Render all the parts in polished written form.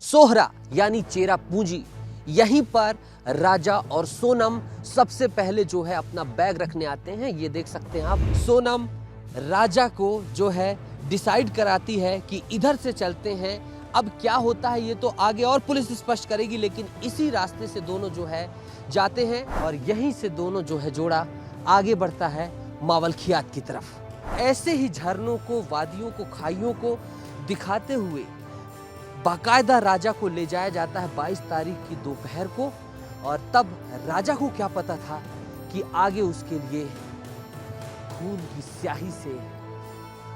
सोहरा यानी चेरा पूंजी, यहीं पर राजा और सोनम सबसे पहले जो है अपना बैग रखने आते हैं। ये देख सकते हैं आप, सोनम राजा को जो है डिसाइड कराती है कि इधर से चलते हैं। अब क्या होता है ये तो आगे और पुलिस स्पष्ट करेगी, लेकिन इसी रास्ते से दोनों जो है जाते हैं और यहीं से दोनों जो है जोड़ा आगे बढ़ता है मावलखियात की तरफ। ऐसे ही झरनों को, वादियों को, खाइयों को दिखाते हुए बाकायदा राजा को ले जाया जाता है 22 तारीख की दोपहर को। और तब राजा को क्या पता था कि आगे उसके लिए खून की स्याही से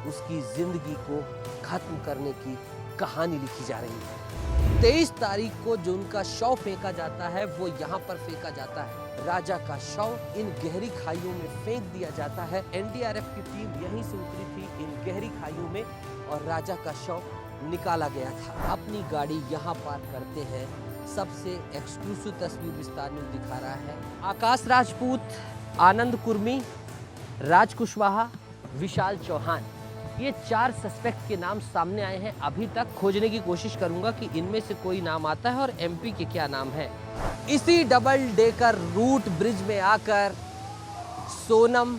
उसकी जिंदगी को खत्म करने की कहानी लिखी जा रही है। 23 तारीख को जो उनका शव फेंका जाता है वो यहाँ पर फेंका जाता है। राजा का शव इन गहरी खाइयों में फेंक दिया जाता है। एनडीआरएफ की टीम यहीं से उतरी थी इन गहरी खाइयों में और राजा का शव निकाला गया था। अपनी गाड़ी यहाँ पार्क करते हैं। सबसे एक्सक्लूसिव तस्वीर विस्तार न्यूज़ दिखा रहा है। आकाश राजपूत, आनंद कुर्मी, राज कुशवाहा, विशाल चौहान, ये 4 सस्पेक्ट के नाम सामने आए हैं। अभी तक खोजने की कोशिश करूंगा कि इनमें से कोई नाम आता है और एमपी के क्या नाम है। इसी डबल डेकर रूट ब्रिज में आकर सोनम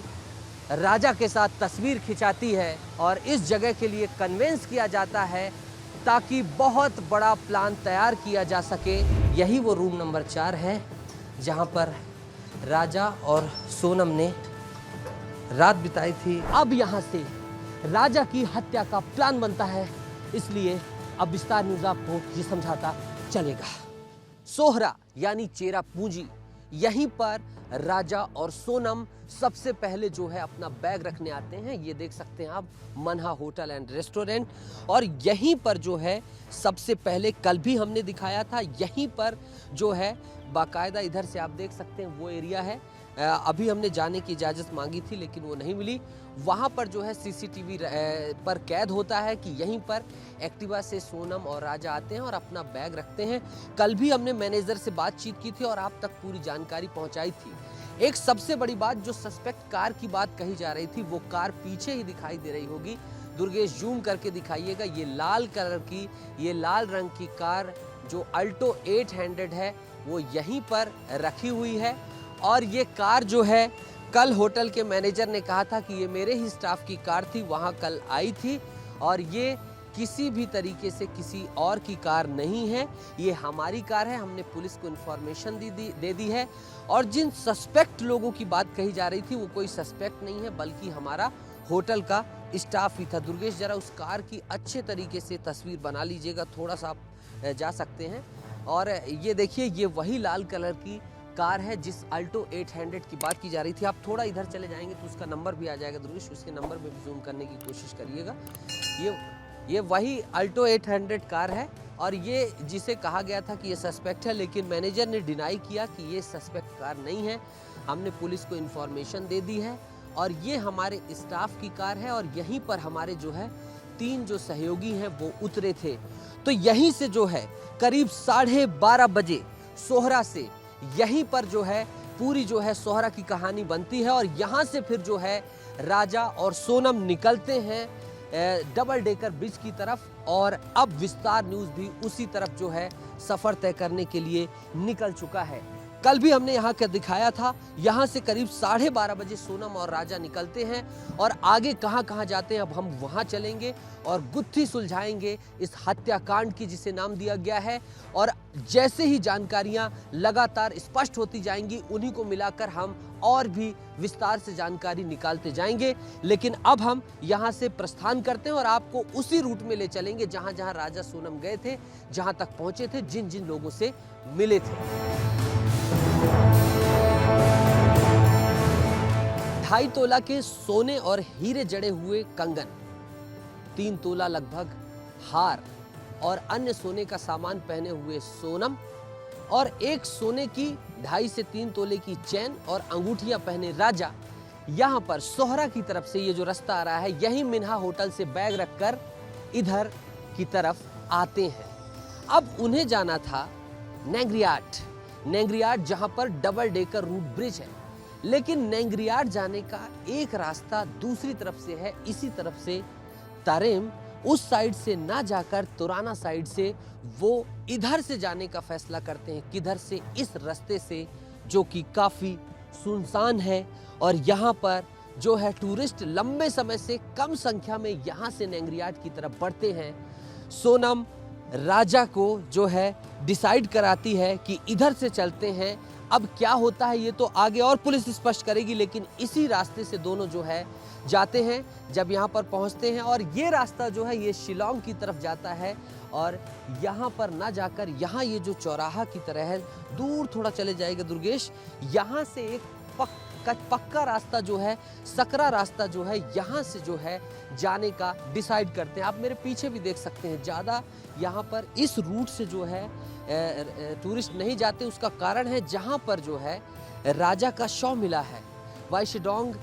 राजा के साथ तस्वीर खिंचाती है और इस जगह के लिए कन्वेंस किया जाता है ताकि बहुत बड़ा प्लान तैयार किया जा सके। यही वो रूम नंबर 4 है जहां पर राजा और सोनम ने रात बिताई थी। अब यहां से राजा की हत्या का प्लान बनता है, इसलिए अब विस्तार न्यूज़ आपको ये समझाता चलेगा। सोहरा यानी चेरा पूंजी, यहीं पर राजा और सोनम सबसे पहले जो है अपना बैग रखने आते हैं। ये देख सकते हैं आप, मनहा होटल एंड रेस्टोरेंट। और यहीं पर जो है सबसे पहले, कल भी हमने दिखाया था, यहीं पर जो है बाकायदा इधर से आप देख सकते हैं वो एरिया है। अभी हमने जाने की इजाज़त मांगी थी लेकिन वो नहीं मिली। वहाँ पर जो है सीसीटीवी पर कैद होता है कि यहीं पर एक्टिवा से सोनम और राजा आते हैं और अपना बैग रखते हैं। कल भी हमने मैनेजर से बातचीत की थी और आप तक पूरी जानकारी पहुँचाई थी। एक सबसे बड़ी बात, जो सस्पेक्ट कार की बात कही जा रही थी, वो कार पीछे ही दिखाई दे रही होगी। दुर्गेश जूम करके दिखाइएगा। ये लाल कलर की, ये लाल रंग की कार जो अल्टो 800 है वो यहीं पर रखी हुई है। और ये कार जो है, कल होटल के मैनेजर ने कहा था कि ये मेरे ही स्टाफ की कार थी, वहाँ कल आई थी और ये किसी भी तरीके से किसी और की कार नहीं है, ये हमारी कार है। हमने पुलिस को इन्फॉर्मेशन दे दी है। और जिन सस्पेक्ट लोगों की बात कही जा रही थी वो कोई सस्पेक्ट नहीं है बल्कि हमारा होटल का स्टाफ ही था। दुर्गेश, जरा उस कार की अच्छे तरीके से तस्वीर बना लीजिएगा, थोड़ा सा आप जा सकते हैं। और ये देखिए, ये वही लाल कलर की कार है जिस अल्टो 800 की बात की जा रही थी। आप थोड़ा इधर चले जाएंगे तो उसका नंबर भी आ जाएगा। दुर्गेश, उसके नंबर में भी जूम करने की कोशिश करिएगा। ये वही अल्टो 800 कार है और ये जिसे कहा गया था कि ये सस्पेक्ट है, लेकिन मैनेजर ने डिनाई किया कि ये सस्पेक्ट कार नहीं है। हमने पुलिस को इन्फॉर्मेशन दे दी है और ये हमारे स्टाफ की कार है। और यहीं पर हमारे जो है 3 जो सहयोगी हैं वो उतरे थे। तो यहीं से जो है करीब 12:30 बजे सोहरा से यहीं पर जो है पूरी जो है सोहरा की कहानी बनती है। और यहाँ से फिर जो है राजा और सोनम निकलते हैं डबल डेकर ब्रिज की तरफ। और अब विस्तार न्यूज़ भी उसी तरफ जो है सफ़र तय करने के लिए निकल चुका है। कल भी हमने यहाँ का दिखाया था। यहाँ से करीब 12:30 बजे सोनम और राजा निकलते हैं और आगे कहाँ कहाँ जाते हैं अब हम वहाँ चलेंगे और गुत्थी सुलझाएंगे इस हत्याकांड की जिसे नाम दिया गया है। और जैसे ही जानकारियाँ लगातार स्पष्ट होती जाएंगी उन्हीं को मिलाकर हम और भी विस्तार से जानकारी निकालते जाएंगे। लेकिन अब हम यहाँ से प्रस्थान करते हैं और आपको उसी रूट में ले चलेंगे जहाँ जहाँ राजा सोनम गए थे, जहाँ तक पहुँचे थे, जिन जिन लोगों से मिले थे। 2.5 तोला के सोने और हीरे जड़े हुए कंगन, 3 तोला लगभग हार और अन्य सोने का सामान पहने हुए सोनम और एक सोने की 2.5 से 3 तोले की चैन और अंगूठियां पहने राजा यहाँ पर सोहरा की तरफ से ये जो रास्ता आ रहा है, यही मिन्हा होटल से बैग रखकर इधर की तरफ आते हैं। अब उन्हें जाना था नेंगरियाट, जहां पर डबल डेकर रूट ब्रिज है। लेकिन नेंगरियाट जाने का एक रास्ता दूसरी तरफ से है, इसी तरफ से तारेम उस साइड से ना जाकर तुराना साइड से वो इधर से जाने का फैसला करते हैं। किधर से? इस रास्ते से, जो कि काफ़ी सुनसान है और यहाँ पर जो है टूरिस्ट लंबे समय से कम संख्या में यहाँ से नेंगरियाट की तरफ बढ़ते हैं। सोनम राजा को जो है डिसाइड कराती है कि इधर से चलते हैं। अब क्या होता है ये तो आगे और पुलिस स्पष्ट करेगी, लेकिन इसी रास्ते से दोनों जो है जाते हैं। जब यहाँ पर पहुँचते हैं और ये रास्ता जो है ये शिलोंग की तरफ जाता है और यहाँ पर ना जाकर यहाँ ये जो चौराहा की तरह है, दूर थोड़ा चले जाएगा दुर्गेश, यहाँ से एक पक्का रास्ता जो है, सकरा रास्ता जो है, यहाँ से जो है जाने का डिसाइड करते हैं। आप मेरे पीछे भी देख सकते हैं, ज़्यादा यहाँ पर इस रूट से जो है टूरिस्ट नहीं जाते। उसका कारण है जहाँ पर जो है राजा का शव मिला है वाईशेडोंग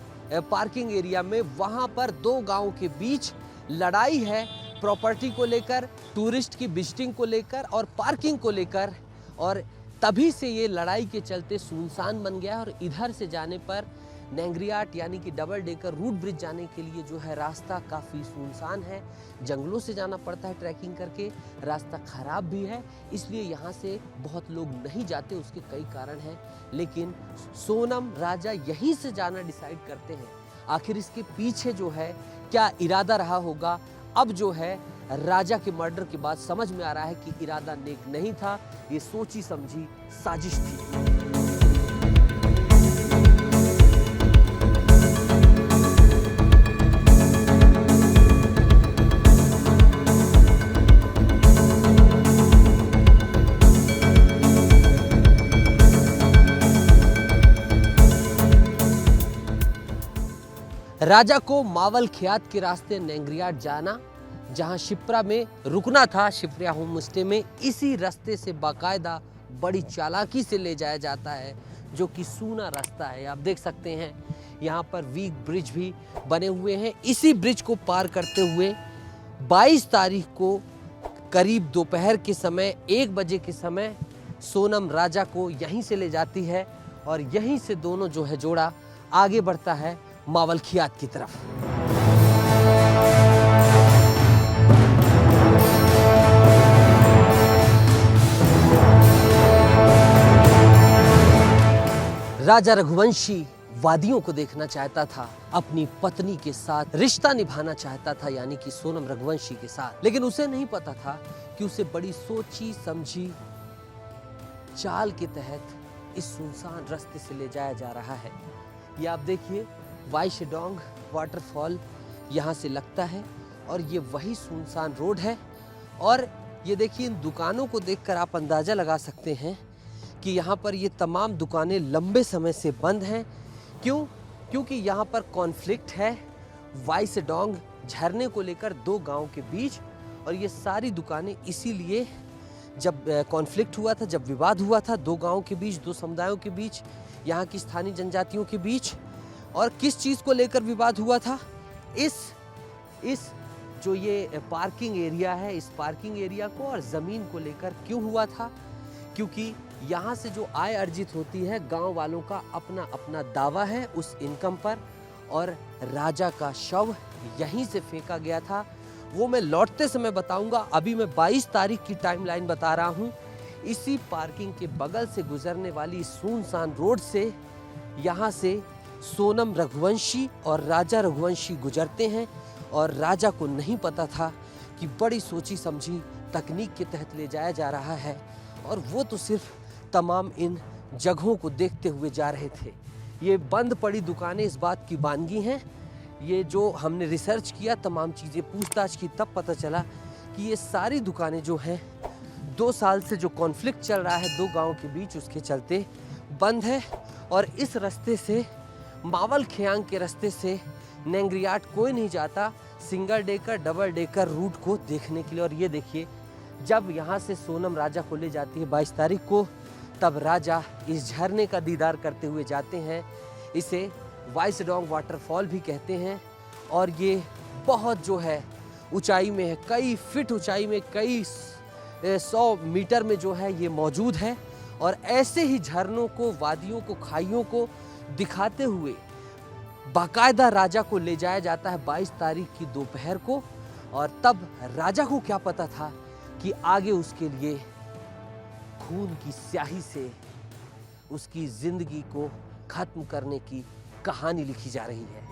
पार्किंग एरिया में, वहाँ पर दो गाँव के बीच लड़ाई है प्रॉपर्टी को लेकर, टूरिस्ट की विजिटिंग को लेकर और पार्किंग को लेकर, और तभी से ये लड़ाई के चलते सुनसान बन गया। और इधर से जाने पर नेंगरियाट यानी कि डबल डेकर रूट ब्रिज जाने के लिए जो है रास्ता काफ़ी सुनसान है, जंगलों से जाना पड़ता है ट्रैकिंग करके, रास्ता ख़राब भी है, इसलिए यहाँ से बहुत लोग नहीं जाते। उसके कई कारण हैं, लेकिन सोनम राजा यहीं से जाना डिसाइड करते हैं। आखिर इसके पीछे जो है क्या इरादा रहा होगा? अब जो है राजा के मर्डर के बाद समझ में आ रहा है कि इरादा नेक नहीं था, ये सोची समझी साजिश थी। राजा को मावल ख्यात के रास्ते नेंगरियाट जाना, जहां शिप्रा में रुकना था, शिप्रा होम स्टे में, इसी रास्ते से बाकायदा बड़ी चालाकी से ले जाया जाता है, जो कि सूना रास्ता है। आप देख सकते हैं यहाँ पर वीक ब्रिज भी बने हुए हैं। इसी ब्रिज को पार करते हुए 22 तारीख को करीब दोपहर के समय 1 बजे के समय सोनम राजा को यहीं से ले जाती है और यहीं से दोनों जो है जोड़ा आगे बढ़ता है मावल ख्यात की तरफ। राजा रघुवंशी वादियों को देखना चाहता था, अपनी पत्नी के साथ रिश्ता निभाना चाहता था, यानी कि सोनम रघुवंशी के साथ, लेकिन उसे नहीं पता था कि उसे बड़ी सोची समझी चाल के तहत इस सुनसान रास्ते से ले जाया जा रहा है। ये आप देखिए वाईशेडोंग वाटरफॉल यहाँ से लगता है और ये वही सुनसान रोड है। और ये देखिए इन दुकानों को देखकर आप अंदाज़ा लगा सकते हैं कि यहाँ पर ये तमाम दुकानें लंबे समय से बंद हैं। क्यों? क्योंकि यहाँ पर कॉन्फ्लिक्ट है वाईशेडोंग झरने को लेकर दो गांव के बीच, और ये सारी दुकानें इसीलिए, जब कॉन्फ्लिक्ट हुआ था, जब विवाद हुआ था दो गांवों के बीच, दो समुदायों के बीच, यहाँ की स्थानीय जनजातियों के बीच, और किस चीज़ को लेकर विवाद हुआ था? इस जो ये पार्किंग एरिया है, इस पार्किंग एरिया को और ज़मीन को लेकर क्यों हुआ था? क्योंकि यहाँ से जो आय अर्जित होती है, गांव वालों का अपना अपना दावा है उस इनकम पर, और राजा का शव यहीं से फेंका गया था। वो मैं लौटते समय बताऊंगा, अभी मैं 22 तारीख की टाइमलाइन बता रहा हूँ। इसी पार्किंग के बगल से गुजरने वाली सुनसान रोड से यहाँ से सोनम रघुवंशी और राजा रघुवंशी गुजरते हैं, और राजा को नहीं पता था कि बड़ी सोची समझी तकनीक के तहत ले जाया जा रहा है, और वो तो सिर्फ तमाम इन जगहों को देखते हुए जा रहे थे। ये बंद पड़ी दुकानें इस बात की बानगी हैं। ये जो हमने रिसर्च किया, तमाम चीज़ें पूछताछ की, तब पता चला कि ये सारी दुकानें जो हैं 2 साल से जो कॉन्फ्लिक्ट चल रहा है दो गांव के बीच, उसके चलते बंद है। और इस रास्ते से, मावल ख्यांग के रास्ते से नेंगरियाट कोई नहीं जाता single decker double decker root को देखने के लिए। और ये देखिए, जब यहाँ से सोनम राजा को ले जाती है 22 तारीख को, तब राजा इस झरने का दीदार करते हुए जाते हैं। इसे वाईशेडोंग वाटरफॉल भी कहते हैं, और ये बहुत जो है ऊंचाई में है, कई फीट ऊंचाई में, कई 100 मीटर में जो है ये मौजूद है। और ऐसे ही झरनों को, वादियों को, खाइयों को दिखाते हुए बाकायदा राजा को ले जाया जाता है 22 तारीख की दोपहर को और तब राजा को क्या पता था कि आगे उसके लिए खून की स्याही से उसकी जिंदगी को खत्म करने की कहानी लिखी जा रही है।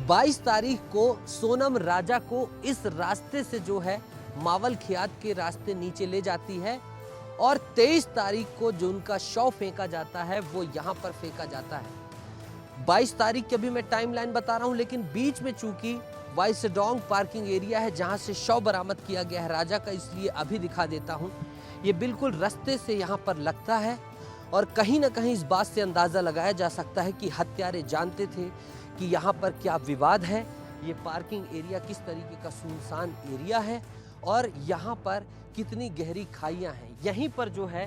बाईस तारीख को सोनम राजा को इस रास्ते से जो है मावल खियात के रास्ते नीचे ले जाती है और 23 तारीख को जो उनका शव फेंका जाता है वो यहाँ पर फेंका जाता है। 22 तारीख की अभी मैं टाइमलाइन बता रहा हूँ, लेकिन बीच में चूंकि वाइसडोंग पार्किंग एरिया है जहाँ से शव बरामद किया गया है राजा का, इसलिए अभी दिखा देता हूँ। ये बिल्कुल रास्ते से यहाँ पर लगता है और कहीं ना कहीं इस बात से अंदाज़ा लगाया जा सकता है कि हत्यारे जानते थे कि यहाँ पर क्या विवाद है, ये पार्किंग एरिया किस तरीके का सुनसान एरिया है और यहाँ पर कितनी गहरी खाइयाँ हैं। यहीं पर जो है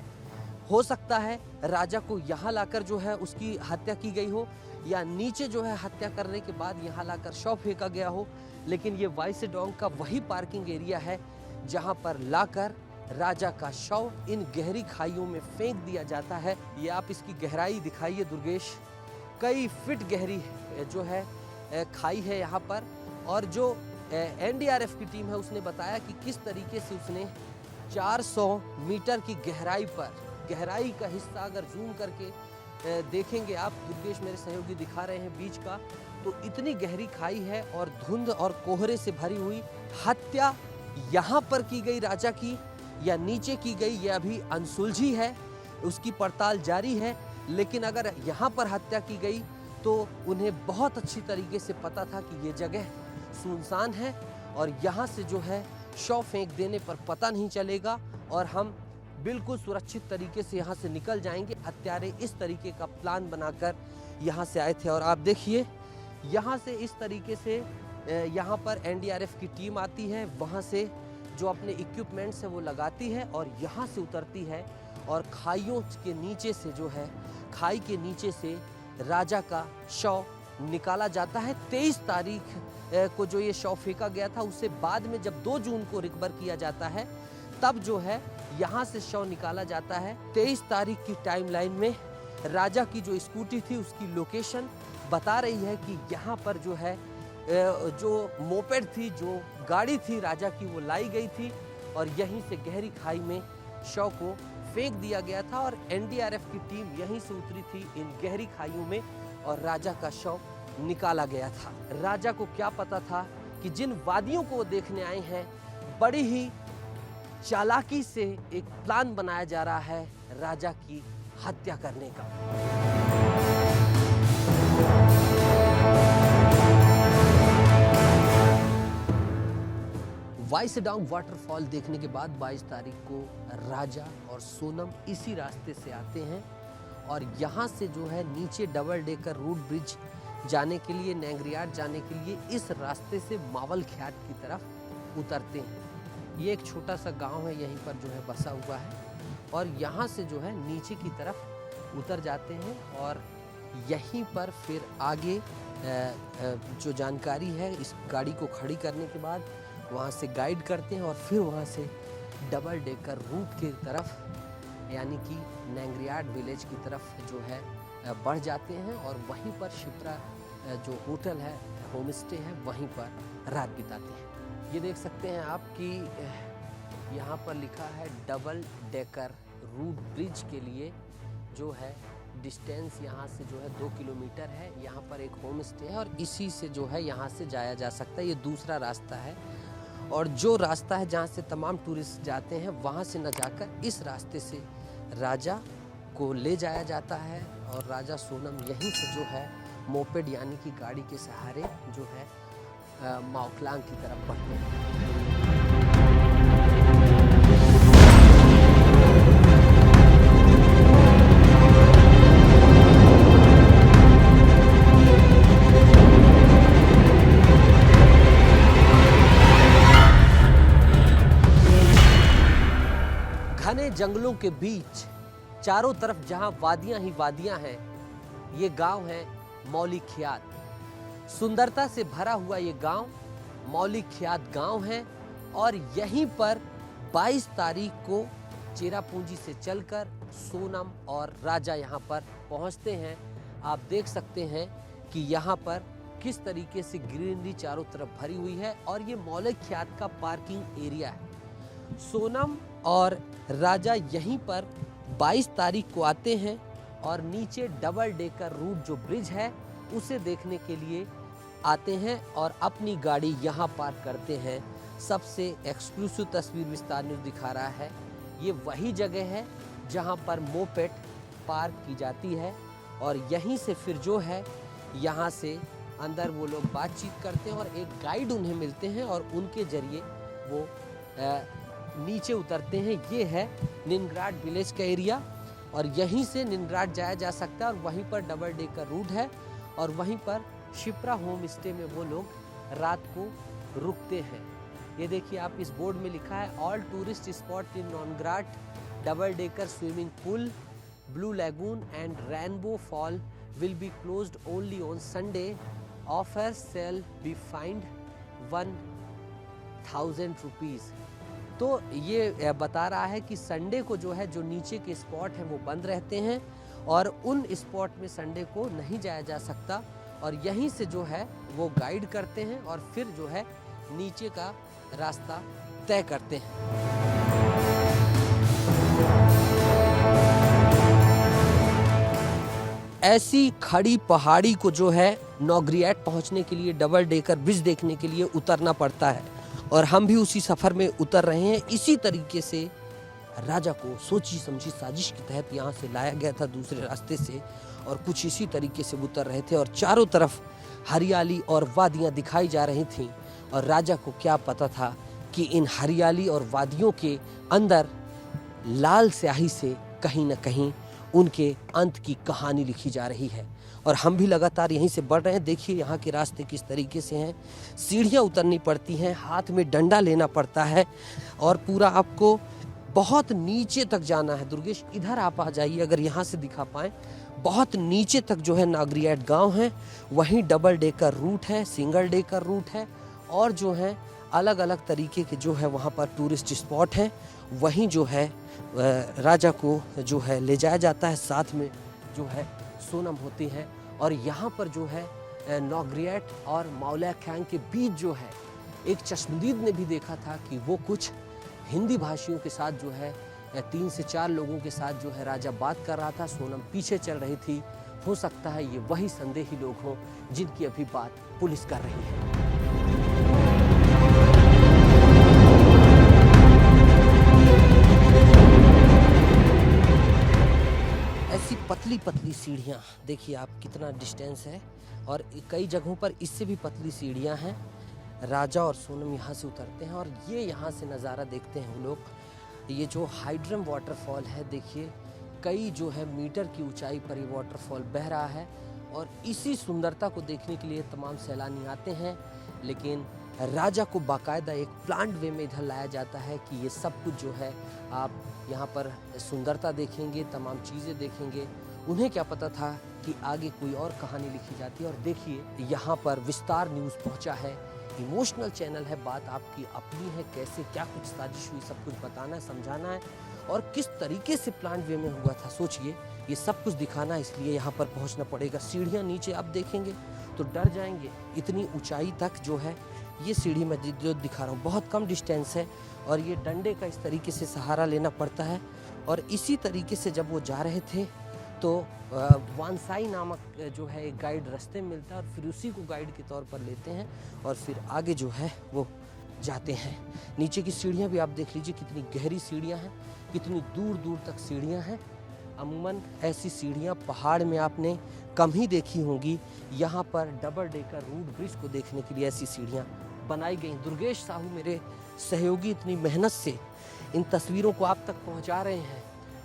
हो सकता है राजा को यहाँ लाकर जो है उसकी हत्या की गई हो या नीचे जो है हत्या करने के बाद यहाँ लाकर शव फेंका गया हो, लेकिन ये वाइसडोंग का वही पार्किंग एरिया है जहाँ पर लाकर राजा का शव इन गहरी खाइयों में फेंक दिया जाता है। ये आप इसकी गहराई दिखाइए दुर्गेश, कई फीट गहरी जो है खाई है यहाँ पर। और जो एनडीआरएफ की टीम है उसने बताया कि किस तरीके से उसने 400 मीटर की गहराई पर, गहराई का हिस्सा अगर जूम करके देखेंगे आप, दुर्गेश मेरे सहयोगी दिखा रहे हैं बीच का, तो इतनी गहरी खाई है और धुंध और कोहरे से भरी हुई। हत्या यहाँ पर की गई राजा की या नीचे की गई ये अभी अनसुलझी है, उसकी पड़ताल जारी है। लेकिन अगर यहाँ पर हत्या की गई तो उन्हें बहुत अच्छी तरीके से पता था कि ये जगह सुनसान है और यहाँ से जो है शव फेंक देने पर पता नहीं चलेगा और हम बिल्कुल सुरक्षित तरीके से यहाँ से निकल जाएंगे। हत्यारे इस तरीके का प्लान बनाकर यहाँ से आए थे और आप देखिए यहाँ से इस तरीके से यहाँ पर एनडीआरएफ की टीम आती है, वहाँ से जो अपने इक्विपमेंट्स है वो लगाती है और यहाँ से उतरती है और खाइयों के नीचे से जो है, खाई के नीचे से राजा का शव निकाला जाता है। 23 तारीख को जो ये शव फेंका गया था उससे बाद में जब 2 जून को रिकवर किया जाता है तब जो है यहाँ से शव निकाला जाता है। 23 तारीख की टाइमलाइन में राजा की जो स्कूटी थी उसकी लोकेशन बता रही है कि यहाँ पर जो है जो मोपेड थी, जो गाड़ी थी राजा की, वो लाई गई थी और यहीं से गहरी खाई में शव को फेंक दिया गया था और एनडीआरएफ की टीम यहीं से उतरी थी इन गहरी खाइयों में और राजा का शव निकाला गया था। राजा को क्या पता था कि जिन वादियों को वो देखने आए हैं बड़ी ही चालाकी से एक प्लान बनाया जा रहा है राजा की हत्या करने का। वाइसडोंग वाटरफॉल देखने के बाद 22 तारीख को राजा और सोनम इसी रास्ते से आते हैं और यहाँ से जो है नीचे डबल डेकर रूट ब्रिज जाने के लिए, नेंगरियाट जाने के लिए इस रास्ते से मावल खियात की तरफ उतरते हैं। ये एक छोटा सा गांव है यहीं पर जो है बसा हुआ है और यहाँ से जो है नीचे की तरफ उतर जाते हैं और यहीं पर फिर आगे जो जानकारी है इस गाड़ी को खड़ी करने के बाद वहाँ से गाइड करते हैं और फिर वहाँ से डबल डेकर रूट की तरफ यानी कि नेंगरियाट विलेज की तरफ जो है बढ़ जाते हैं और वहीं पर शिप्रा जो होटल है, होम स्टे है, वहीं पर रात बिताते हैं। ये देख सकते हैं आप कि यहाँ पर लिखा है डबल डेकर रूट ब्रिज के लिए जो है डिस्टेंस यहाँ से जो है 2 किलोमीटर है। यहाँ पर एक होम स्टे है और इसी से जो है यहाँ से जाया जा सकता है। ये दूसरा रास्ता है और जो रास्ता है जहाँ से तमाम टूरिस्ट जाते हैं वहाँ से न जाकर इस रास्ते से राजा को ले जाया जाता है और राजा सोनम यहीं से जो है मोपेड यानी कि गाड़ी के सहारे जो है माओक्लांग की तरफ बढ़ते हैं। घने जंगलों के बीच चारों तरफ जहां वादियां ही वादियां हैं ये गांव है मौलिकख्यात। सुंदरता से भरा हुआ ये गांव मौलिकख्यात गांव है और यहीं पर 22 तारीख को चेरापूंजी से चलकर सोनम और राजा यहाँ पर पहुँचते हैं। आप देख सकते हैं कि यहाँ पर किस तरीके से ग्रीनरी चारों तरफ भरी हुई है और ये मौलिकख्यात का पार्किंग एरिया है। सोनम और राजा यहीं पर 22 तारीख को आते हैं और नीचे डबल डेकर रूट जो ब्रिज है उसे देखने के लिए आते हैं और अपनी गाड़ी यहाँ पार्क करते हैं। सबसे एक्सक्लूसिव तस्वीर विस्तार न्यूज़ दिखा रहा है। ये वही जगह है जहाँ पर मोपेड पार्क की जाती है और यहीं से फिर जो है यहाँ से अंदर वो लोग बातचीत करते हैं और एक गाइड उन्हें मिलते हैं और उनके जरिए वो नीचे उतरते हैं। ये है निनग्राड विलेज का एरिया और यहीं से निनग्राड जाया जा सकता है और वहीं पर डबल डेकर रूट है और वहीं पर शिप्रा होम स्टे में वो लोग रात को रुकते हैं। ये देखिए आप इस बोर्ड में लिखा है ऑल टूरिस्ट स्पॉट इन निनग्राड, double decker swimming pool, blue lagoon and rainbow fall will be closed only on Sunday. Offer sale be find 1000 rupees. तो ये बता रहा है कि संडे को जो है जो नीचे के स्पॉट हैं वो बंद रहते हैं और उन स्पॉट में संडे को नहीं जाया जा सकता और यहीं से जो है वो गाइड करते हैं और फिर जो है नीचे का रास्ता तय करते हैं। ऐसी खड़ी पहाड़ी को जो है नौग्रिएट पहुंचने के लिए डबल डेकर ब्रिज देखने के लिए उतरना पड़ता है और हम भी उसी सफर में उतर रहे हैं। इसी तरीके से राजा को सोची समझी साजिश के तहत यहाँ से लाया गया था दूसरे रास्ते से और कुछ इसी तरीके से उतर रहे थे और चारों तरफ हरियाली और वादियाँ दिखाई जा रही थीं और राजा को क्या पता था कि इन हरियाली और वादियों के अंदर लाल स्याही से कहीं न कहीं उनके अंत की कहानी लिखी जा रही है। और हम भी लगातार यहीं से बढ़ रहे हैं। देखिए यहाँ के रास्ते किस तरीके से हैं, सीढ़ियाँ उतरनी पड़ती हैं, हाथ में डंडा लेना पड़ता है और पूरा आपको बहुत नीचे तक जाना है। दुर्गेश इधर आप आ जाइए अगर यहाँ से दिखा पाएँ। बहुत नीचे तक जो है नागरियाट गांव है, वहीं डबल डेकर रूट है, सिंगल डेकर रूट है और जो है अलग अलग तरीके के जो है वहाँ पर टूरिस्ट स्पॉट हैं। वहीं जो है राजा को जो है ले जाया जाता है, साथ में जो है सोनम होती है और यहाँ पर जो है नागरियाट और मौलिकख्यात के बीच जो है एक चश्मदीद ने भी देखा था कि वो कुछ हिंदी भाषियों के साथ जो है 3 से 4 लोगों के साथ जो है राजा बात कर रहा था, सोनम पीछे चल रही थी। हो सकता है ये वही संदेही लोग हों जिनकी अभी बात पुलिस कर रही है। ऐसी पतली पतली सीढ़ियाँ देखिए आप कितना डिस्टेंस है और कई जगहों पर इससे भी पतली सीढ़ियाँ हैं। राजा और सोनम यहाँ से उतरते हैं और ये यहाँ से नज़ारा देखते हैं वो लोग। ये जो हाइड्रम वाटरफॉल है देखिए कई जो है मीटर की ऊंचाई पर ये वाटरफॉल बह रहा है और इसी सुंदरता को देखने के लिए तमाम सैलानी आते हैं। लेकिन राजा को बाकायदा एक प्लान्ड वे में इधर लाया जाता है कि ये सब कुछ जो है आप यहाँ पर सुंदरता देखेंगे, तमाम चीज़ें देखेंगे। उन्हें क्या पता था कि आगे कोई और कहानी लिखी जाती है। और देखिए यहाँ पर विस्तार न्यूज़ पहुँचा है, इमोशनल चैनल है, बात आपकी अपनी है, कैसे क्या कुछ साजिश हुई सब कुछ बताना है, समझाना है और किस तरीके से प्लान वे में हुआ था। सोचिए ये सब कुछ दिखाना है, इसलिए यहाँ पर पहुँचना पड़ेगा। सीढ़ियाँ नीचे आप देखेंगे तो डर जाएंगे, इतनी ऊंचाई तक जो है ये सीढ़ी मैं जो दिखा रहा हूँ बहुत कम डिस्टेंस है और ये डंडे का इस तरीके से सहारा लेना पड़ता है। और इसी तरीके से जब वो जा रहे थे तो वानसाई नामक जो है एक गाइड रास्ते में मिलता है और फिर उसी को गाइड के तौर पर लेते हैं और फिर आगे जो है वो जाते हैं। नीचे की सीढ़ियाँ भी आप देख लीजिए कितनी गहरी सीढ़ियाँ हैं, कितनी दूर दूर तक सीढ़ियाँ हैं। अमूमन ऐसी सीढ़ियाँ पहाड़ में आपने कम ही देखी होंगी। यहाँ पर डबल डेकर रूट ब्रिज को देखने के लिए ऐसी सीढ़ियाँ बनाई गई। दुर्गेश साहू मेरे सहयोगी इतनी मेहनत से इन तस्वीरों को आप तक पहुँचा रहे हैं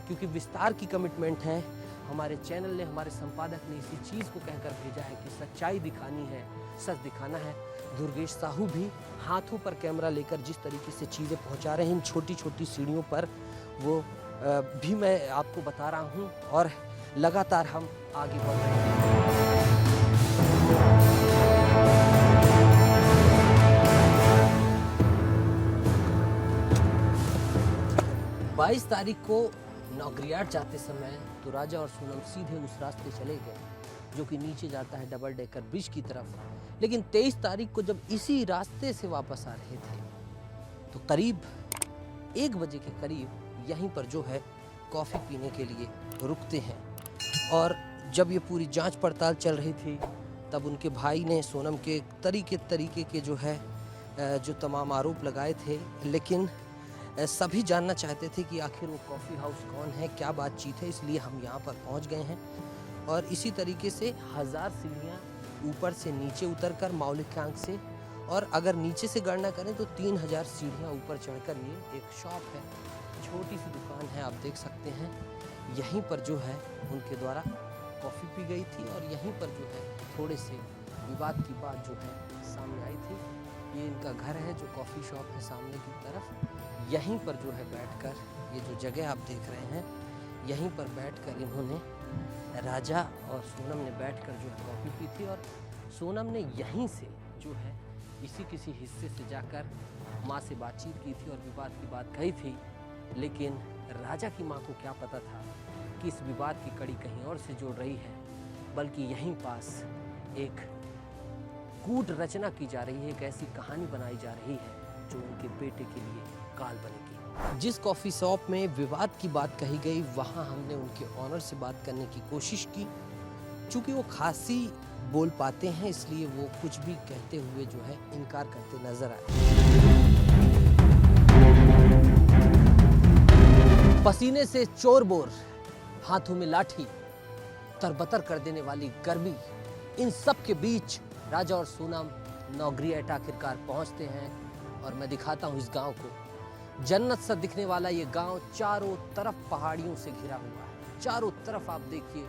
क्योंकि विस्तार की कमिटमेंट है। हमारे चैनल ने, हमारे संपादक ने इसी चीज़ को कहकर भेजा है कि सच्चाई दिखानी है, सच दिखाना है। दुर्गेश साहू भी हाथों पर कैमरा लेकर जिस तरीके से चीज़ें पहुंचा रहे हैं इन छोटी छोटी सीढ़ियों पर, वो भी मैं आपको बता रहा हूं। और लगातार हम आगे बढ़ रहे हैं। 22 तारीख को नौगरियाट जाते समय तो राजा और सोनम सीधे उस रास्ते चले गए जो कि नीचे जाता है डबल डेकर ब्रिज की तरफ। लेकिन 23 तारीख को जब इसी रास्ते से वापस आ रहे थे तो करीब 1 बजे के करीब यहीं पर जो है कॉफ़ी पीने के लिए रुकते हैं। और जब ये पूरी जांच पड़ताल चल रही थी तब उनके भाई ने सोनम के तरीके के जो है जो तमाम आरोप लगाए थे, लेकिन सभी जानना चाहते थे कि आखिर वो कॉफ़ी हाउस कौन है, क्या बातचीत है, इसलिए हम यहाँ पर पहुँच गए हैं। और इसी तरीके से 1000 सीढ़ियाँ ऊपर से नीचे उतरकर मौलिकांक से, और अगर नीचे से गणना करें तो 3000 सीढ़ियाँ ऊपर चढ़कर ये एक शॉप है, छोटी सी दुकान है, आप देख सकते हैं। यहीं पर जो है उनके द्वारा कॉफ़ी पी गई थी और यहीं पर जो है थोड़े से विवाद की बात जो है सामने आई थी। ये इनका घर है जो कॉफ़ी शॉप है सामने की तरफ। यहीं पर जो है बैठकर, ये जो जगह आप देख रहे हैं, यहीं पर बैठकर इन्होंने, राजा और सोनम ने बैठकर जो है कॉफ़ी पी थी। और सोनम ने यहीं से जो है किसी हिस्से से जाकर माँ से बातचीत की थी और विवाद की बात कही थी। लेकिन राजा की माँ को क्या पता था कि इस विवाद की कड़ी कहीं और से जुड़ रही है, बल्कि यहीं पास एक कूट रचना की जा रही है, एक ऐसी कहानी बनाई जा रही है जो उनके बेटे के लिए काल बनेगी। जिस कॉफ़ी शॉप में विवाद की बात कही गई वहाँ हमने उनके ऑनर से बात करने की कोशिश की। चूँकि वो खासी बोल पाते हैं इसलिए वो कुछ भी कहते हुए जो है इनकार करते नजर आए। पसीने से चोर-बोर, हाथों में लाठी, तरबतर कर देने वाली गर्मी, इन सब के बीच राजा और सोनम नौगरियाट आखिरकार पहुंचते हैं। और मैं दिखाता हूं इस गांव को। जन्नत सा दिखने वाला ये गांव चारों तरफ पहाड़ियों से घिरा हुआ है, चारों तरफ आप देखिए।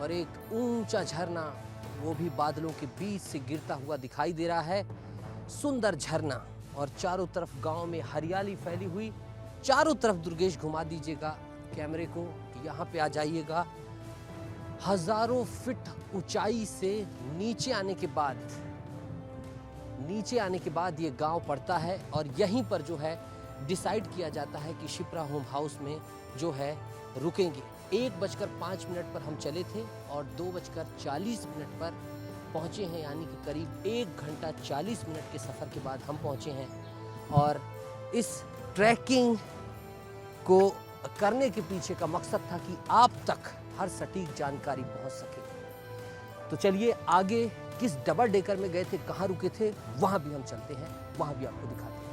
और एक ऊंचा झरना, वो भी बादलों के बीच से गिरता हुआ दिखाई दे रहा है, सुंदर झरना। और चारों तरफ गांव में हरियाली फैली हुई। चारों तरफ दुर्गेश घुमा दीजिएगा कैमरे को, यहाँ पे आ जाइएगा। हजारों फीट ऊंचाई से नीचे आने के बाद ये गांव पड़ता है। और यहीं पर जो है डिसाइड किया जाता है कि शिप्रा होम हाउस में जो है रुकेंगे। 1:05 पर हम चले थे और 2:40 पर पहुंचे हैं, यानी कि करीब 1 घंटा 40 मिनट के सफ़र के बाद हम पहुंचे हैं। और इस ट्रैकिंग को करने के पीछे का मकसद था कि आप तक हर सटीक जानकारी पहुंच सके। तो चलिए आगे किस डबल डेकर में गए थे, कहाँ रुके थे, वहां भी हम चलते हैं, वहां भी आपको दिखाते हैं।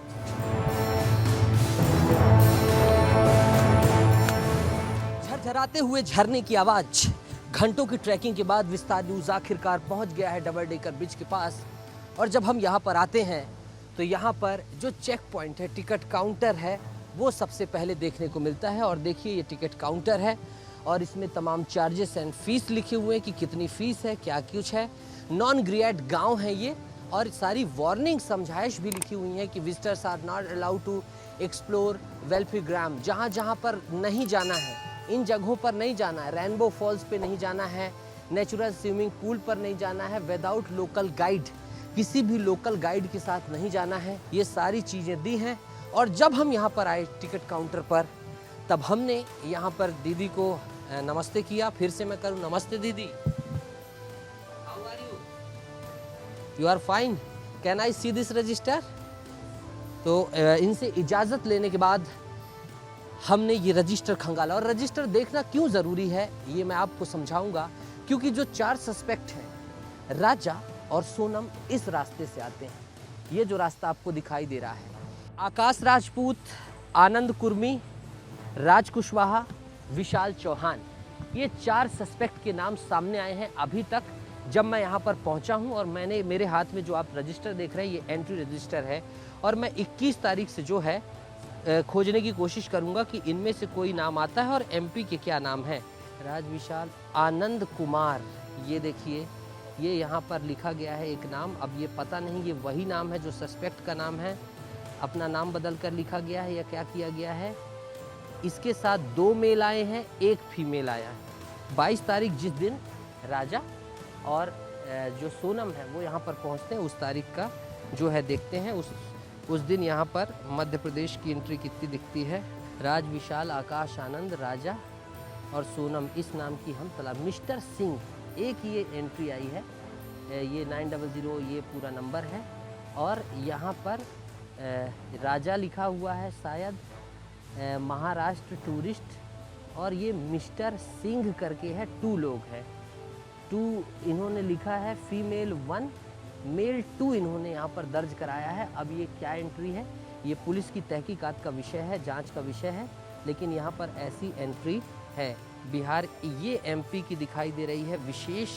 झरझराते हुए झरने की आवाज, घंटों की ट्रैकिंग के बाद विस्तार न्यूज आखिरकार पहुंच गया है डबल डेकर ब्रिज के पास। और जब हम यहाँ पर आते हैं तो यहाँ पर जो चेक पॉइंट है, टिकट काउंटर है, वो सबसे पहले देखने को मिलता है। और देखिए ये टिकट काउंटर है और इसमें तमाम चार्जेस एंड फीस लिखे हुए हैं कि कितनी फीस है, क्या कुछ है। नॉन ग्रियाट गांव है ये, और सारी वार्निंग समझाइश भी लिखी हुई है कि visitors are not allowed to explore वेल्फीग्राम। जहाँ जहाँ पर नहीं जाना है, इन जगहों पर नहीं जाना है। रेनबो फॉल्स पे नहीं जाना है, नेचुरल स्विमिंग पूल पर नहीं जाना है, विदाउट लोकल गाइड, किसी भी लोकल गाइड के साथ नहीं जाना है। ये सारी चीज़ें दी हैं। और जब हम यहाँ पर आए टिकट काउंटर पर, तब हमने यहाँ पर दीदी को नमस्ते किया। फिर से मैं करूँ, नमस्ते दीदी, how are you? You are fine, can I see this register? तो इनसे इजाज़त लेने के बाद हमने ये रजिस्टर खंगाला। और रजिस्टर देखना क्यों ज़रूरी है ये मैं आपको समझाऊंगा। क्योंकि जो 4 सस्पेक्ट हैं, राजा और सोनम इस रास्ते से आते हैं। ये जो रास्ता आपको दिखाई दे रहा है, आकाश राजपूत, आनंद कुर्मी, राज कुशवाहा, विशाल चौहान, ये 4 सस्पेक्ट के नाम सामने आए हैं अभी तक जब मैं यहाँ पर पहुँचा हूँ। और मैंने, मेरे हाथ में जो आप रजिस्टर देख रहे हैं, ये एंट्री रजिस्टर है। और मैं 21 तारीख से जो है खोजने की कोशिश करूँगा कि इनमें से कोई नाम आता है और एमपी के क्या नाम है। राज, विशाल, आनंद कुमार, ये देखिए ये यहाँ पर लिखा गया है एक नाम। अब ये पता नहीं ये वही नाम है जो सस्पेक्ट का नाम है, अपना नाम बदल कर लिखा गया है या क्या किया गया है। इसके साथ 2 मेल आए हैं, 1 फीमेल आया है। 22 तारीख जिस दिन राजा और जो सोनम है वो यहाँ पर पहुँचते हैं, उस तारीख का जो है देखते हैं। उस दिन यहाँ पर मध्य प्रदेश की एंट्री कितनी दिखती है। राज विशाल, आकाश आनंद, राजा और सोनम, इस नाम की हम तलाश। मिस्टर सिंह एक ये एंट्री आई है, ये 900 ये पूरा नंबर है। और यहाँ पर राजा लिखा हुआ है शायद, महाराष्ट्र टूरिस्ट, और ये मिस्टर सिंह करके है, 2 लोग हैं। 2 इन्होंने लिखा है, फीमेल 1 मेल 2 इन्होंने यहाँ पर दर्ज कराया है। अब ये क्या एंट्री है, ये पुलिस की तहकीकात का विषय है, जांच का विषय है, लेकिन यहाँ पर ऐसी एंट्री है। बिहार, ये एमपी की दिखाई दे रही है विशेष,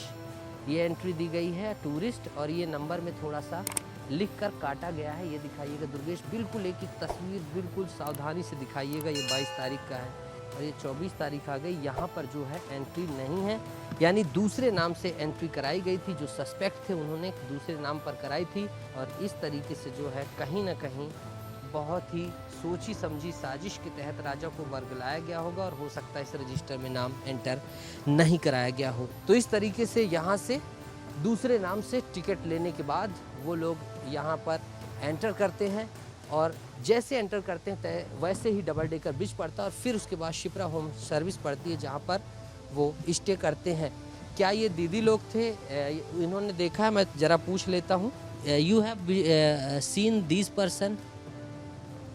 ये एंट्री दी गई है टूरिस्ट, और ये नंबर में थोड़ा सा लिख कर काटा गया है, ये दिखाइएगा दुर्गेश, बिल्कुल एक एक तस्वीर बिल्कुल सावधानी से दिखाइएगा। ये 22 तारीख का है और ये 24 तारीख आ गई। यहाँ पर जो है एंट्री नहीं है, यानी दूसरे नाम से एंट्री कराई गई थी। जो सस्पेक्ट थे उन्होंने दूसरे नाम पर कराई थी, और इस तरीके से जो है कहीं ना कहीं बहुत ही सोची समझी साजिश के तहत राजा को वर्गलाया गया होगा, और हो सकता है इस रजिस्टर में नाम एंटर नहीं कराया गया हो। तो इस तरीके से यहाँ से दूसरे नाम से टिकट लेने के बाद वो लोग यहाँ पर एंटर करते हैं, और जैसे एंटर करते हैं वैसे ही डबल डेकर ब्रिज पड़ता है, और फिर उसके बाद शिप्रा होम सर्विस पड़ती है जहाँ पर वो स्टे करते हैं। क्या ये दीदी लोग थे, इन्होंने देखा है, मैं ज़रा पूछ लेता हूँ। You have seen this person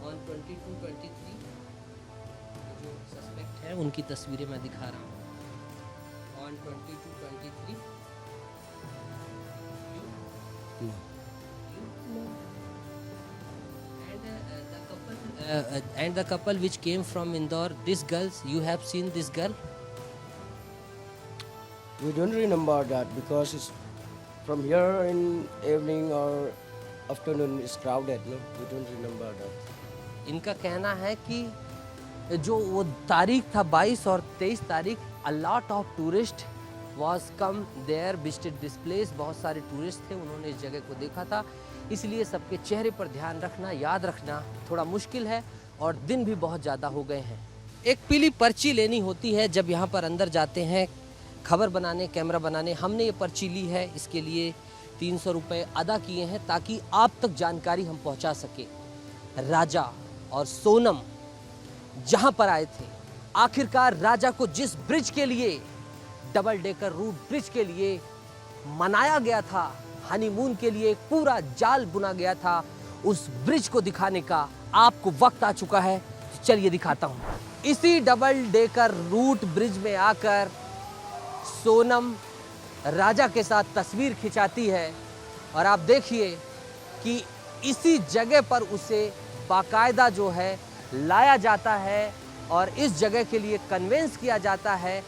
on 22-23, जो सस्पेक्ट है उनकी तस्वीरें मैं दिखा रहा हूँ on 22-23। And the couple which came from Indore, these girls, you have seen this girl? We don't remember that because it's from here in evening or afternoon is crowded. No, we don't remember that. इनका कहना है कि जो वो तारीख था 22 और 23 तारीख, a lot of tourist was come there, visited this place, बहुत सारे टूरिस्ट थे, उन्होंने इस जगह को देखा था, इसलिए सबके चेहरे पर ध्यान रखना, याद रखना थोड़ा मुश्किल है, और दिन भी बहुत ज़्यादा हो गए हैं। एक पीली पर्ची लेनी होती है जब यहाँ पर अंदर जाते हैं खबर बनाने, कैमरा बनाने। हमने ये पर्ची ली है, इसके लिए 300 रुपये अदा किए हैं ताकि आप तक जानकारी हम पहुँचा सके। राजा और सोनम जहाँ पर आए थे, आखिरकार राजा को जिस ब्रिज के लिए, डबल डेकर रूट ब्रिज के लिए मनाया गया था, हनीमून के लिए एक पूरा जाल बुना गया था, उस ब्रिज को दिखाने का आपको वक्त आ चुका है। चलिए दिखाता हूँ। इसी डबल डेकर रूट ब्रिज में आकर सोनम राजा के साथ तस्वीर खिंचाती है, और आप देखिए कि इसी जगह पर उसे बाकायदा जो है लाया जाता है, और इस जगह के लिए कन्वेंस किया जाता है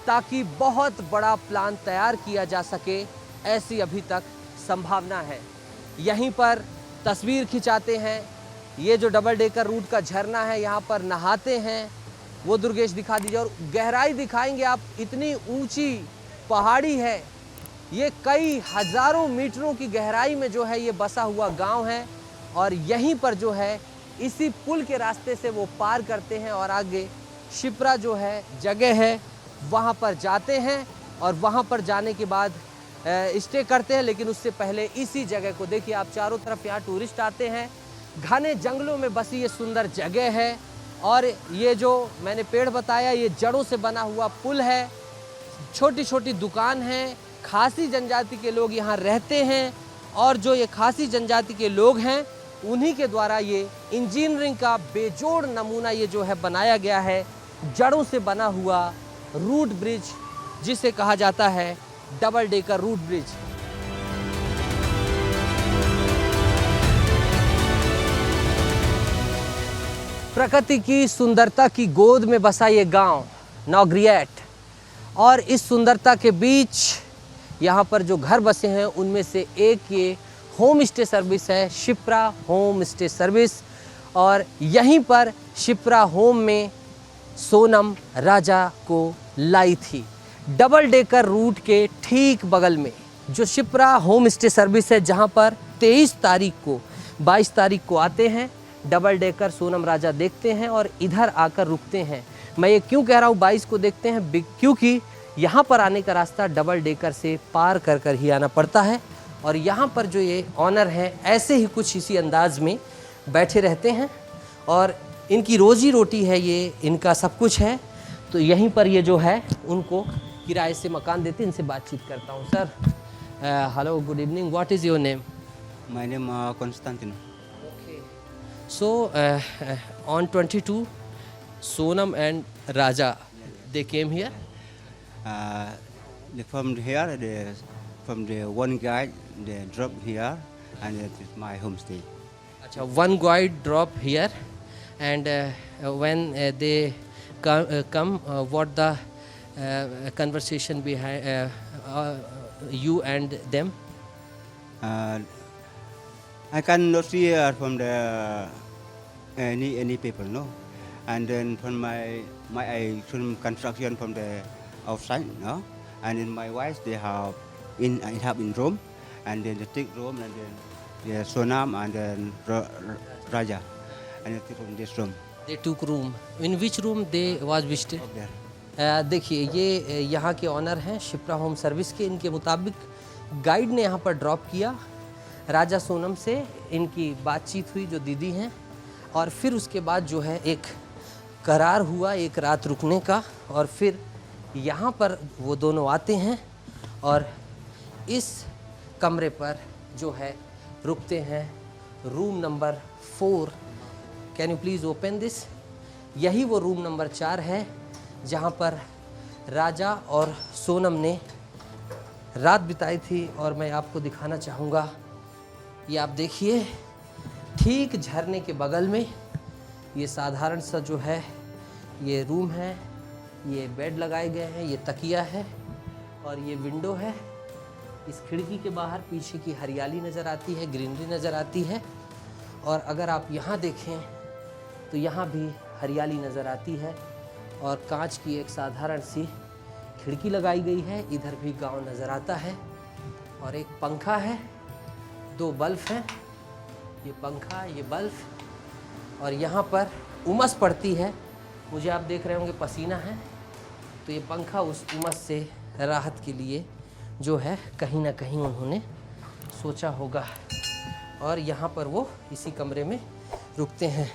ताकि बहुत बड़ा प्लान तैयार किया जा सके, ऐसी अभी तक संभावना है। यहीं पर तस्वीर खिंचाते हैं, ये जो डबल डेकर रूट का झरना है यहाँ पर नहाते हैं, वो दुर्गेश दिखा दीजिए, और गहराई दिखाएंगे आप, इतनी ऊंची पहाड़ी है, ये कई हजारों मीटरों की गहराई में जो है ये बसा हुआ गांव है, और यहीं पर जो है इसी पुल के रास्ते से वो पार करते हैं, और आगे शिप्रा जो है जगह है वहाँ पर जाते हैं, और वहाँ पर जाने के बाद स्टे करते हैं। लेकिन उससे पहले इसी जगह को देखिए आप, चारों तरफ यहाँ टूरिस्ट आते हैं, घने जंगलों में बसी ये सुंदर जगह है, और ये जो मैंने पेड़ बताया ये जड़ों से बना हुआ पुल है, छोटी छोटी दुकान है, खासी जनजाति के लोग यहाँ रहते हैं, और जो ये खासी जनजाति के लोग हैं उन्हीं के द्वारा ये इंजीनियरिंग का बेजोड़ नमूना ये जो है बनाया गया है, जड़ों से बना हुआ रूट ब्रिज, जिसे कहा जाता है डबल डेकर रूट ब्रिज। प्रकृति की सुंदरता की गोद में बसा ये गांव नौग्रिएट, और इस सुंदरता के बीच यहाँ पर जो घर बसे हैं उनमें से एक ये होम स्टे सर्विस है, शिप्रा होम स्टे सर्विस, और यहीं पर शिप्रा होम में सोनम राजा को लाई थी। डबल डेकर रूट के ठीक बगल में जो शिप्रा होम स्टे सर्विस है, जहां पर 23 तारीख को 22 तारीख को आते हैं, डबल डेकर सोनम राजा देखते हैं और इधर आकर रुकते हैं। मैं ये क्यों कह रहा हूँ 22 को देखते हैं, क्योंकि यहाँ पर आने का रास्ता डबल डेकर से पार कर कर ही आना पड़ता है। और यहाँ पर जो ये ऑनर हैं ऐसे ही कुछ इसी अंदाज में बैठे रहते हैं और इनकी रोजी रोटी है, ये इनका सब कुछ है। तो यहीं पर ये जो है उनको किराए से मकान देते हैं। इनसे बातचीत करता हूँ। Sir, hello, good evening, what is your name? My name Constantino. Okay. So on 22, Sonam and Raja, they came here. From here, from the one guy, they drop here, and it is my homestay. Acha, one guide drop here, and when they come, what the conversation behind you and them? I cannot see from the any people, no. And then from my from construction from the outside, no. And then my wife they have in room, and then they take room, and then the Sonam and then Raja, and they take from this room. They took room. In which room they was visited? Up there. देखिए, ये यहाँ के honour हैं Shipra home service के। इनके मुताबिक guide ने यहाँ पर ड्रॉप किया, राजा सोनम से इनकी बातचीत हुई जो दीदी हैं, और फिर उसके बाद जो है एक करार हुआ एक रात रुकने का, और फिर यहाँ पर वो दोनों आते हैं और इस कमरे पर जो है रुकते हैं, room number 4। Can you please open this? यही वो रूम नंबर 4 है जहाँ पर राजा और सोनम ने रात बिताई थी। और मैं आपको दिखाना चाहूँगा, ये आप देखिए, ठीक झरने के बगल में ये साधारण सा जो है ये रूम है, ये बेड लगाए गए हैं, ये तकिया है और ये विंडो है। इस खिड़की के बाहर पीछे की हरियाली नज़र आती है, ग्रीनरी नज़र आती है। और अगर आप यहाँ देखें तो यहाँ भी हरियाली नज़र आती है और कांच की एक साधारण सी खिड़की लगाई गई है। इधर भी गांव नज़र आता है और एक पंखा है, 2 बल्ब हैं, ये पंखा, ये बल्ब। और यहाँ पर उमस पड़ती है, मुझे आप देख रहे होंगे पसीना है, तो ये पंखा उस उमस से राहत के लिए जो है कहीं ना कहीं उन्होंने सोचा होगा। और यहाँ पर वो इसी कमरे में रुकते हैं।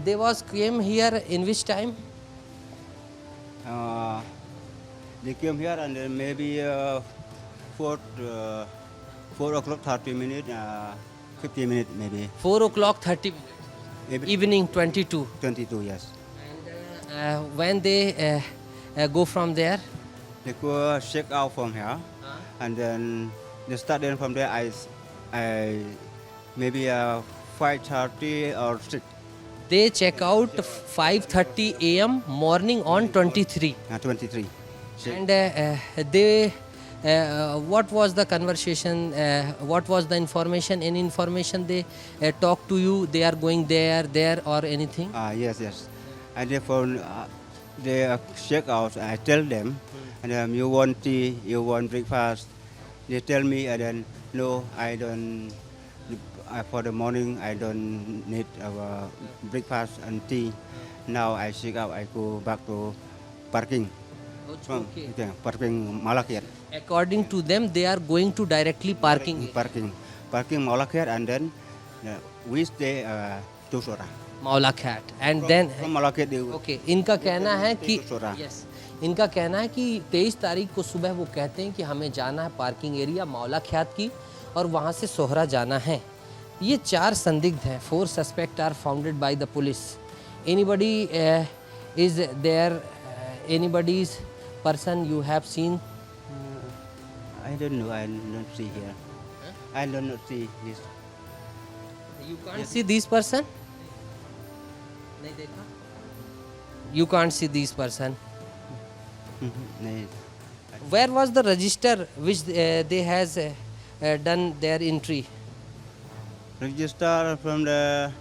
They was came here in which time? They came here and then maybe 4 o'clock 30 minutes, 50 minutes maybe. 4 o'clock 30 minutes. Maybe Evening 22. 22, yes. And when they go from there? They go check out from here, and then they start then from there. I maybe 5:30 or 6. They check out 5:30 a.m. morning on 23. 23. And they, what was the conversation? What was the information? Any information they talk to you? They are going there or anything? Yes, yes. And then from they check out. I tell them, and you want tea, you want breakfast. They tell me, and then no, I don't. For the morning, I don't need breakfast and tea. Now I check out. I go back to parking. Okay. Parking Malakiat. According to them, they are going to directly parking. Parking Malakiat, and then we stay to Sora. मौला खैट and then From Malakiat, they okay. इनका कहना है कि सोरा। Yes, इनका कहना है कि 23 तारीख को सुबह वो कहते हैं कि हमें जाना है पार्किंग एरिया मौला ख्यात की और वहाँ से सोहरा जाना है। ये 4 संदिग्ध हैं। 4 suspect are founded by the police. Anybody is there, anybody's person you have seen? I don't know. I don't see here. I don't see this. You can't see this person? नहीं देखा? You can't see this person? नहीं। Where was the register which they has done their entry? Register from the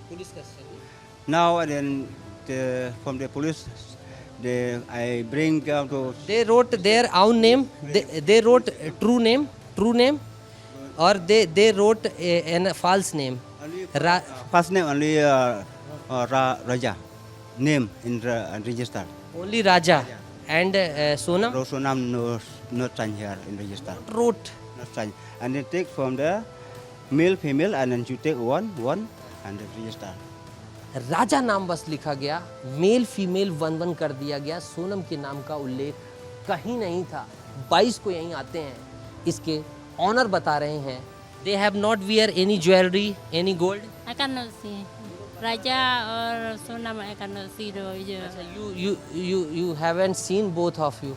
Police custody. now and then from the police. I bring down to They wrote their own name. They wrote true name, or they wrote a false name. first name only Raja name in register. Only Raja and Sonam So Sonam not sign here in register. wrote. Not sign. And then take from the male, female, and then you take one, and then register. राजा नाम बस लिखा गया, male female 1-1 कर दिया गया, सोनम के नाम का उल्लेख कहीं नहीं था। 22 को यहीं आते हैं, इसके ऑनर बता रहे हैं, they have not wear any jewellery, any gold. I cannot see. Raja or Sonam, I cannot see You haven't seen both of you.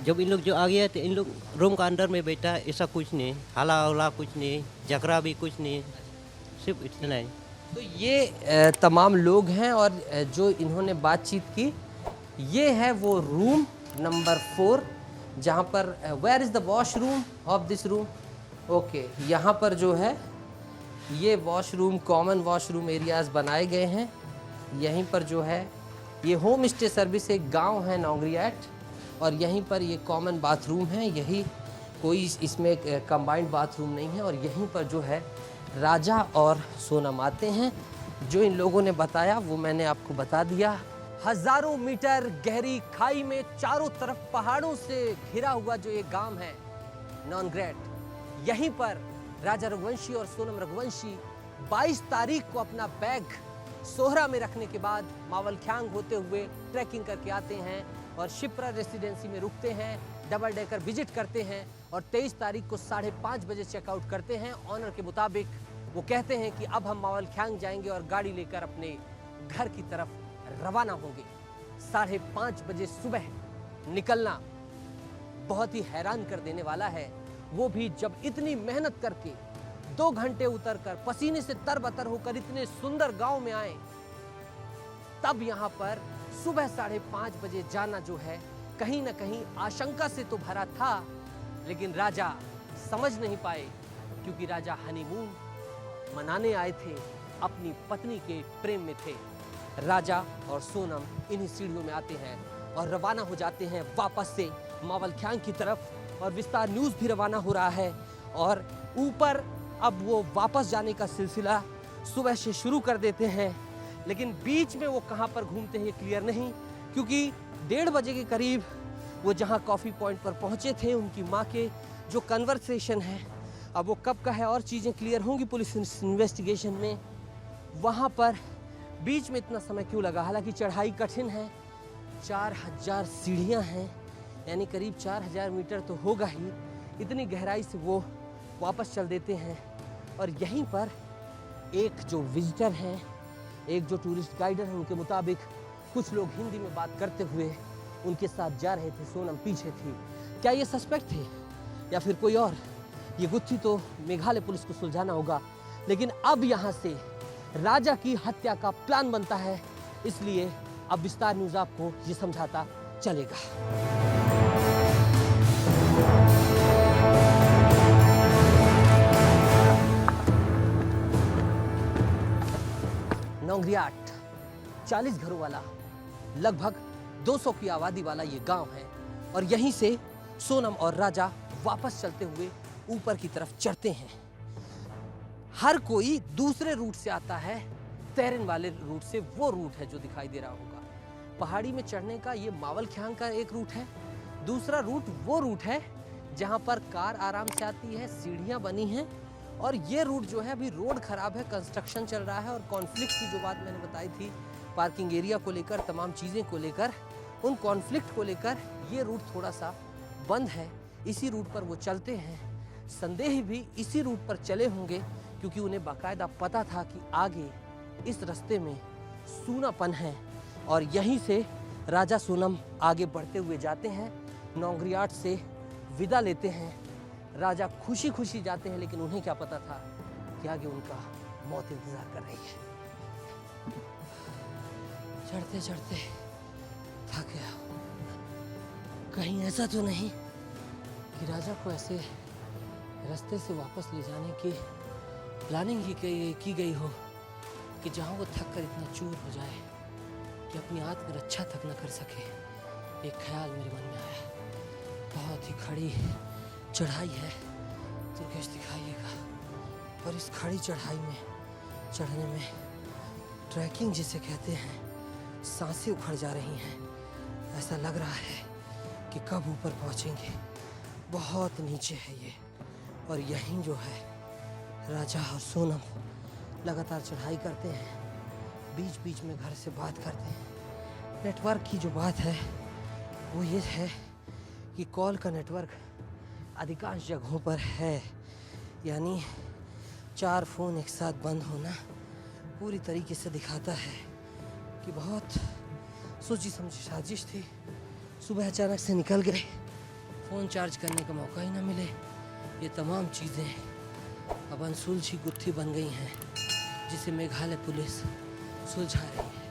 जब इन लोग जो आ गया तो इन लोग रूम का अंदर में बैठा, ऐसा कुछ नहीं, हाला उला कुछ नहीं, झगड़ा भी कुछ नहीं, सिर्फ इतना ही। तो ये तमाम लोग हैं और जो इन्होंने बातचीत की, ये है वो रूम नंबर 4 जहाँ पर where is the washroom of this room. Okay, यहाँ पर जो है ये वॉशरूम, कॉमन वॉशरूम एरियाज़ बनाए गए हैं। यहीं पर जो है ये होम स्टे सर्विस एक गांव है नौगरियाट, और यहीं पर ये कॉमन बाथरूम है। यही कोई इसमें कंबाइंड बाथरूम नहीं है। और यहीं पर जो है राजा और सोनम आते हैं। जो इन लोगों ने बताया वो मैंने आपको बता दिया। हजारों मीटर गहरी खाई में चारों तरफ पहाड़ों से घिरा हुआ जो ये गांव है नॉनग्रेट, यहीं पर राजा रघुवंशी और सोनम रघुवंशी 22 तारीख को अपना बैग सोहरा में रखने के बाद मावलख्यांग होते हुए ट्रैकिंग करके आते हैं और शिप्रा रेसिडेंसी में रुकते हैं, डबल डेकर विजिट करते हैं और 23 तारीख को 5:30 बजे चेकआउट करते हैं। ऑनर के मुताबिक वो कहते हैं कि अब हम मावलख्यांग जाएंगे और गाड़ी लेकर अपने घर की तरफ रवाना होंगे। 5:30 बजे सुबह निकलना बहुत ही हैरान कर देने वाला है, वो भी जब इतनी मेहनत करके 2 घंटे उतरकर पसीने से तरबतर होकर इतने सुंदर गांव में आए। तब यहाँ पर सुबह 5:30 बजे जाना जो है कहीं ना कहीं आशंका से तो भरा था, लेकिन राजा समझ नहीं पाए क्योंकि राजा हनीमून मनाने आए थे, अपनी पत्नी के प्रेम में थे। राजा और सोनम इन्हीं सीढ़ियों में आते हैं और रवाना हो जाते हैं वापस से मावलख्यांग की तरफ। और विस्तार न्यूज़ भी रवाना हो रहा है और ऊपर अब वो वापस जाने का सिलसिला सुबह से शुरू कर देते हैं। लेकिन बीच में वो कहाँ पर घूमते हैं ये क्लियर नहीं, क्योंकि 1:30 बजे के करीब वो जहाँ कॉफ़ी पॉइंट पर पहुँचे थे, उनकी माँ के जो कन्वर्सेशन है, अब वो कब का है और चीज़ें क्लियर होंगी पुलिस इन्वेस्टिगेशन में। वहाँ पर बीच में इतना समय क्यों लगा? हालांकि चढ़ाई कठिन है, 4000 सीढ़ियाँ हैं, यानी करीब 4000 मीटर तो होगा ही। इतनी गहराई से वो वापस चल देते हैं और यहीं पर एक जो विजिटर हैं, एक जो टूरिस्ट गाइडर हैं, उनके मुताबिक कुछ लोग हिंदी में बात करते हुए उनके साथ जा रहे थे। सोनम पीछे थी। क्या ये सस्पेक्ट थे या फिर कोई और? ये गुत्थी तो मेघालय पुलिस को सुलझाना होगा। लेकिन अब यहाँ से राजा की हत्या का प्लान बनता है, इसलिए अब विस्तार न्यूज़ आपको ये समझाता चलेगा। नौगरियाट 40 घरों वाला, लगभग 200 की आबादी वाला ये गांव है और यहीं से सोनम और राजा वापस चलते हुए ऊपर की तरफ चढ़ते हैं। हर कोई दूसरे रूट से आता है, तैरन वाले रूट से। वो रूट है जो दिखाई दे रहा होगा पहाड़ी में चढ़ने का, ये मावलख्यांग का एक रूट है। दूसरा रूट वो रूट है जहां पर कार आराम से आती है, सीढ़ियां बनी हैं। और ये रूट जो है अभी रोड खराब है, कंस्ट्रक्शन चल रहा है और कॉन्फ्लिक्ट की जो बात मैंने बताई थी पार्किंग एरिया को लेकर, तमाम चीज़ें को लेकर, उन कॉन्फ्लिक्ट को लेकर ये रूट थोड़ा सा बंद है। इसी रूट पर वो चलते हैं। संदेह भी इसी रूट पर चले होंगे क्योंकि उन्हें बाकायदा पता था कि आगे इस रास्ते में सूनापन है। और यहीं से राजा सोनम आगे बढ़ते हुए जाते हैं, नौगरियाट से विदा लेते हैं। राजा खुशी खुशी जाते हैं, लेकिन उन्हें क्या पता था कि आगे उनका मौत इंतजार कर रही है। चढ़ते चढ़ते थक गया। कहीं ऐसा तो नहीं कि राजा को ऐसे रास्ते से वापस ले जाने की प्लानिंग ही की गई हो कि जहाँ वो थक कर इतना चूर हो जाए कि अपनी आत्मरक्षा तक न कर सके। एक ख्याल मेरे मन में आया, बहुत ही खड़ी चढ़ाई है, दुर्गेश दिखाइएगा। और इस खड़ी चढ़ाई में चढ़ने में ट्रैकिंग जिसे कहते हैं, सांसें उखड़ जा रही हैं। ऐसा लग रहा है कि कब ऊपर पहुंचेंगे। बहुत नीचे है ये, और यहीं जो है राजा और सोनम लगातार चढ़ाई करते हैं, बीच बीच में घर से बात करते हैं। नेटवर्क की जो बात है वो ये है कि कॉल का नेटवर्क अधिकांश जगहों पर है, यानी 4 फ़ोन एक साथ बंद होना पूरी तरीके से दिखाता है कि बहुत सोची समझी साजिश थी। सुबह अचानक से निकल गए, फ़ोन चार्ज करने का मौका ही ना मिले। ये तमाम चीज़ें अब अनसुलझी गुत्थी बन गई हैं जिसे मेघालय पुलिस सुलझा रही है।